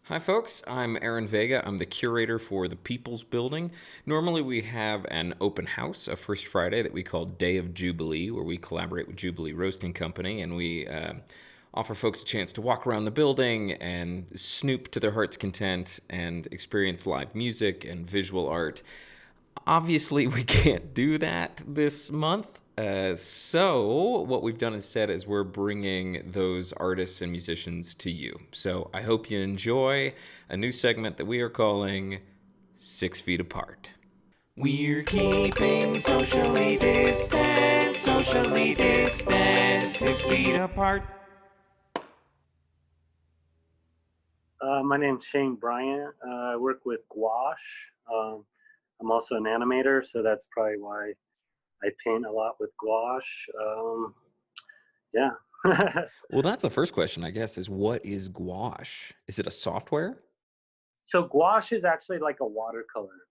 Hi, folks. I'm Aaron Vega. I'm the curator for the People's Building. Normally, we have an open house, a first Friday that we call Day of Jubilee, where we collaborate with Jubilee Roasting Company and we offer folks a chance to walk around the building and snoop to their heart's content and experience live music and visual art. Obviously, we can't do that this month. So, what we've done instead is we're bringing those artists and musicians to you. So, I hope you enjoy a new segment that we are calling 6 Feet Apart. We're keeping socially distant, 6 feet apart. My name's Shane Bryant. I work with gouache. Um, I'm also an animator, so that's probably why I paint a lot with gouache. Yeah. Well, that's the first question, I guess, is what is gouache? Is it a software? So gouache is actually like a watercolor,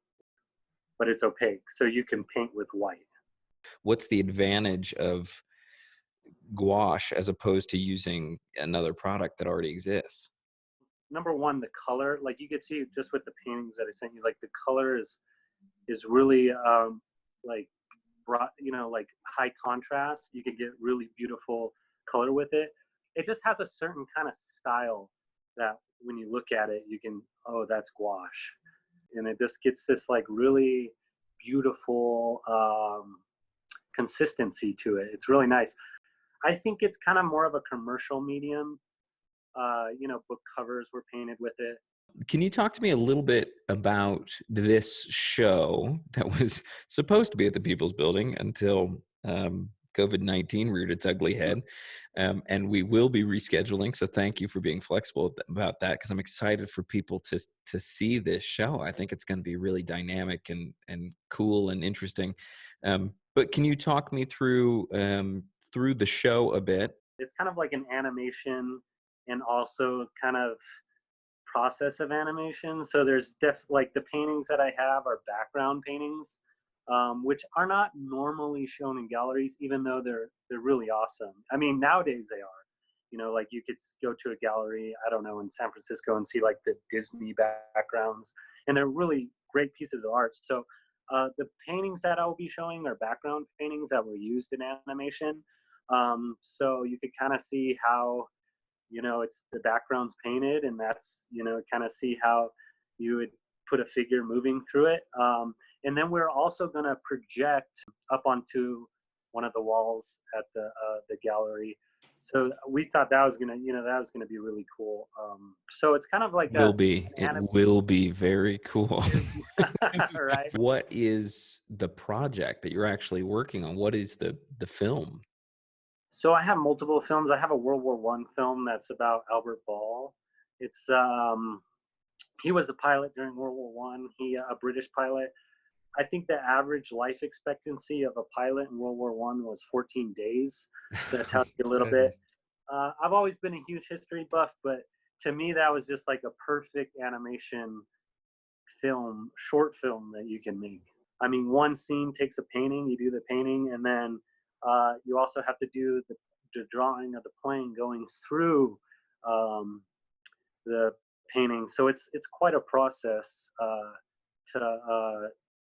but it's opaque, so you can paint with white. What's the advantage of gouache as opposed to using another product that already exists? Number one, the color, like you could see just with the paintings that I sent you, like the color is really like bright, like high contrast. You can get really beautiful color with it. It just has a certain kind of style that when you look at it, you can, oh, that's gouache. And it just gets this like really beautiful consistency to it. It's really nice. I think it's kind of more of a commercial medium. Book covers were painted with it. Can you talk to me a little bit about this show that was supposed to be at the People's Building until COVID-19 reared its ugly head? And we will be rescheduling. So thank you for being flexible about that, because I'm excited for people to see this show. I think it's going to be really dynamic and cool and interesting. But can you talk me through the show a bit? It's kind of like an animation and also kind of process of animation. So there's like the paintings that I have are background paintings, which are not normally shown in galleries, even though they're really awesome. I mean, nowadays they are. Like you could go to a gallery, I don't know, in San Francisco and see like the Disney backgrounds, and they're really great pieces of art. So the paintings that I'll be showing are background paintings that were used in animation. So you could kind of see how it's the background's painted, and that's kind of see how you would put a figure moving through it. And then we're also going to project up onto one of the walls at the gallery. So we thought that was gonna be really cool. So it's kind of like It will be very cool. right. What is the project that you're actually working on? What is the film? So I have multiple films. I have a World War One film that's about Albert Ball. It's he was a pilot during World War One. He a British pilot. I think the average life expectancy of a pilot in World War One was 14 days. So that tells you a little bit. I've always been a huge history buff, but to me that was just like a perfect animation film, short film that you can make. I mean, one scene takes a painting, you do the painting, and then you also have to do the drawing of the plane going through um, the painting. So it's quite a process to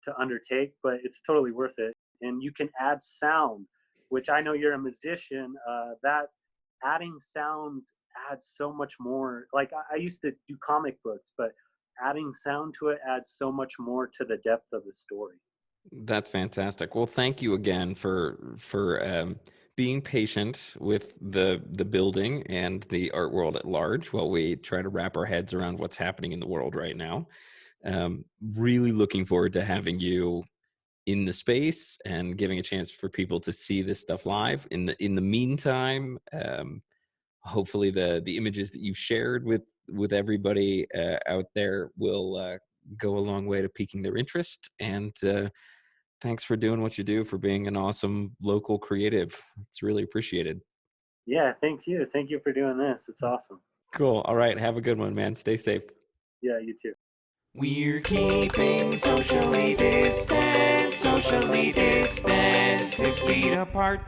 to undertake, but it's totally worth it. And you can add sound, which I know you're a musician. That adding sound adds so much more. Like I used to do comic books, but adding sound to it adds so much more to the depth of the story. That's fantastic. Well, thank you again for being patient with the building and the art world at large while we try to wrap our heads around what's happening in the world right now. Really looking forward to having you in the space and giving a chance for people to see this stuff live. In the meantime, hopefully the images that you've shared with everybody out there will go a long way to piquing their interest. And thanks for doing what you do, for being an awesome local creative. It's really appreciated. Yeah, thank you. Thank you for doing this. It's awesome. Cool. All right. Have a good one, man. Stay safe. Yeah, you too. We're keeping socially distant, 6 feet apart.